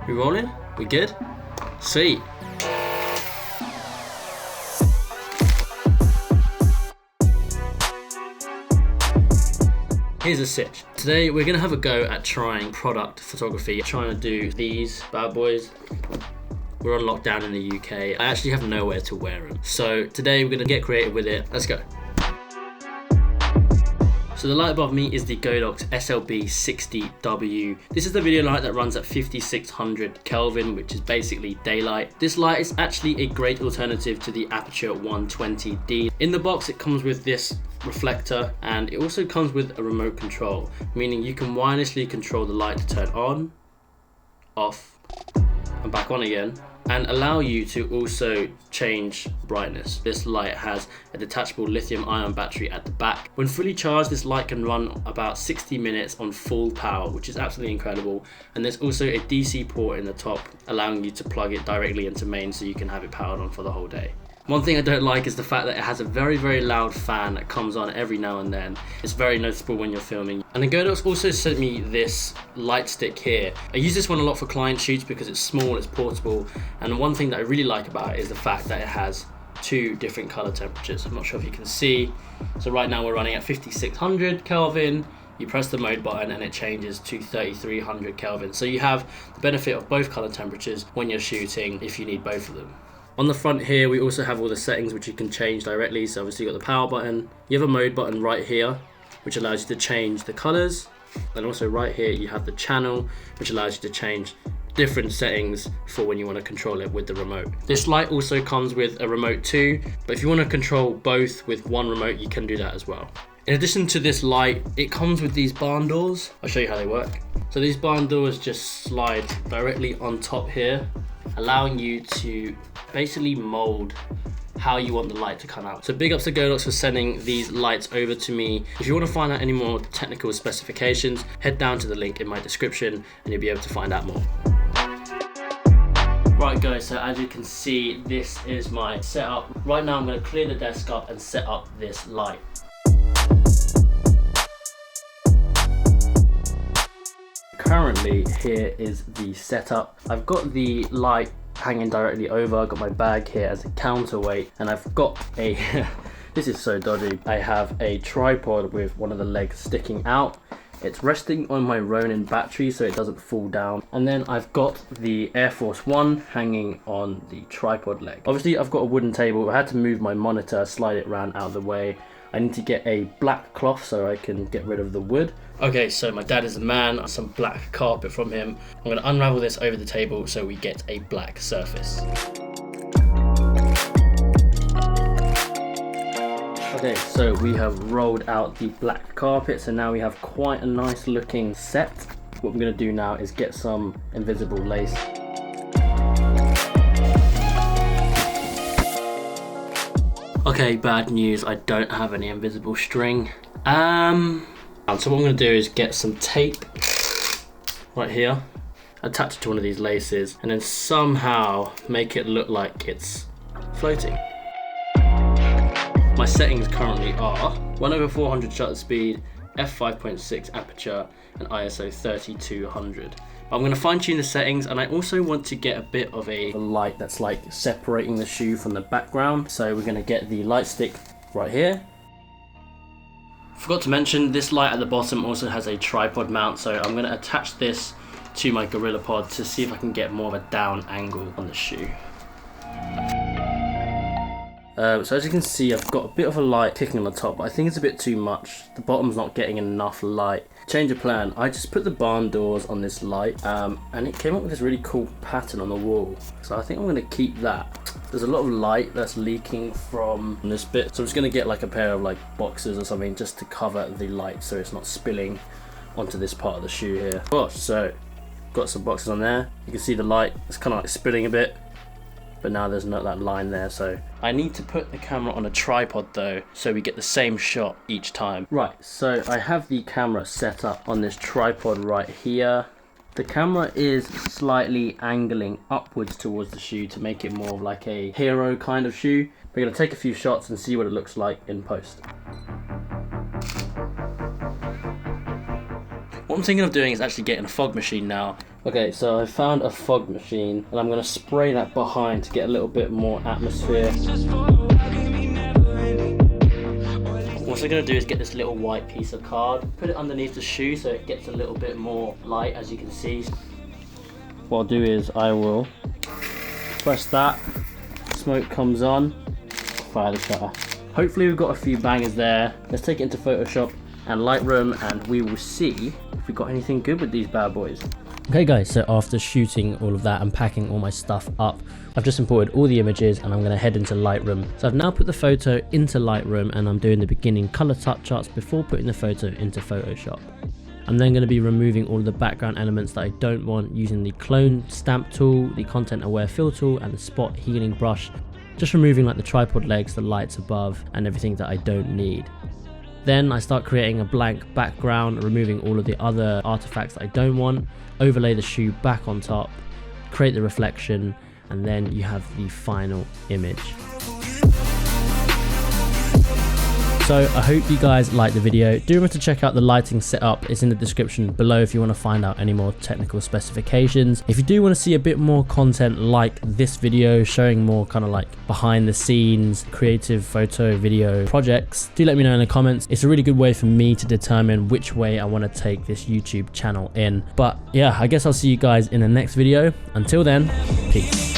We rolling? We good? Sweet. Here's a sitch. Today we're gonna have a go at trying product photography, trying to do these bad boys. We're on lockdown in the UK. I actually have nowhere to wear them. So today we're gonna get creative with it. Let's go. So the light above me is the GODOX SLB60W. This is the video light that runs at 5600 Kelvin, which is basically daylight. This light is actually a great alternative to the Aperture 120D. In the box it comes with this reflector, and it also comes with a remote control, meaning you can wirelessly control the light to turn on, off, and back on again, and allow you to also change brightness. This light has a detachable lithium ion battery at the back. When fully charged, this light can run about 60 minutes on full power, which is absolutely incredible. And there's also a DC port in the top, allowing you to plug it directly into main so you can have it powered on for the whole day. One thing I don't like is the fact that it has a very, very loud fan that comes on every now and then. It's very noticeable when you're filming. And the GODOX also sent me this light stick here. I use this one a lot for client shoots because it's small, it's portable. And one thing that I really like about it is the fact that it has two different color temperatures. I'm not sure if you can see. So right now we're running at 5600 Kelvin. You press the mode button and it changes to 3300 Kelvin. So you have the benefit of both color temperatures when you're shooting if you need both of them. On the front here, we also have all the settings which you can change directly. So obviously you got the power button. You have a mode button right here, which allows you to change the colors. And also right here, you have the channel, which allows you to change different settings for when you want to control it with the remote. This light also comes with a remote too, but if you want to control both with one remote, you can do that as well. In addition to this light, it comes with these barn doors. I'll show you how they work. So these barn doors just slide directly on top here, allowing you to basically mold how you want the light to come out. So big ups to GODOX for sending these lights over to me. If you want to find out any more technical specifications, head down to the link in my description and you'll be able to find out more. Right guys, so as you can see, this is my setup. Right now I'm going to clear the desk up and set up this light. Currently, here is the setup. I've got the light hanging directly over. I've got my bag here as a counterweight, and I've got a this is so dodgy. I have a tripod with one of the legs sticking out. It's resting on my Ronin battery so it doesn't fall down, and then I've got the Air Force One hanging on the tripod leg. Obviously I've got a wooden table. I had to move my monitor, slide it around out of the way. I need to get a black cloth so I can get rid of the wood. Okay, so my dad is a man, some black carpet from him. I'm going to unravel this over the table so we get a black surface. Okay, so we have rolled out the black carpet, so now we have quite a nice looking set. What I'm going to do now is get some invisible lace. Okay, bad news, I don't have any invisible string. So what I'm going to do is get some tape right here, attach it to one of these laces, and then somehow make it look like it's floating. My settings currently are 1/400 shutter speed, f5.6 aperture, and ISO 3200. I'm going to fine tune the settings, and I also want to get a bit of a light that's like separating the shoe from the background. So we're going to get the light stick right here. Forgot to mention, this light at the bottom also has a tripod mount, so I'm going to attach this to my GorillaPod to see if I can get more of a down angle on the shoe. So as you can see, I've got a bit of a light kicking on the top, but I think it's a bit too much. The bottom's not getting enough light. Change of plan, I just put the barn doors on this light, and it came up with this really cool pattern on the wall. So I think I'm going to keep that. There's a lot of light that's leaking from this bit, so I'm just going to get like a pair of like boxes or something just to cover the light so it's not spilling onto this part of the shoe here. Oh, so got some boxes on there. You can see the light, it's kind of like spilling a bit. But now there's not that line there, so I need to put the camera on a tripod though, so we get the same shot each time. Right, so I have the camera set up on this tripod right here. The camera is slightly angling upwards towards the shoe to make it more of like a hero kind of shoe. We're going to take a few shots and see what it looks like in post. What I'm thinking of doing is actually getting a fog machine now. Okay, so I found a fog machine and I'm going to spray that behind to get a little bit more atmosphere. What I'm going to do is get this little white piece of card, put it underneath the shoe so it gets a little bit more light, as you can see. What I'll do is I will press that, smoke comes on, fire the shutter. Hopefully we've got a few bangers there. Let's take it into Photoshop and Lightroom and we will see if we got anything good with these bad boys. Okay guys, so after shooting all of that and packing all my stuff up, I've just imported all the images and I'm going to head into Lightroom. So I've now put the photo into Lightroom and I'm doing the beginning color touch-ups before putting the photo into Photoshop. I'm then going to be removing all of the background elements that I don't want using the clone stamp tool, the content aware fill tool and the spot healing brush. Just removing like the tripod legs, the lights above and everything that I don't need. Then I start creating a blank background, removing all of the other artifacts that I don't want, overlay the shoe back on top, create the reflection, and then you have the final image. So I hope you guys liked the video. Do remember to check out the lighting setup. It's in the description below if you want to find out any more technical specifications. If you do want to see a bit more content like this video, showing more kind of like behind the scenes, creative photo, video projects, do let me know in the comments. It's a really good way for me to determine which way I want to take this YouTube channel in. But yeah, I guess I'll see you guys in the next video. Until then, peace.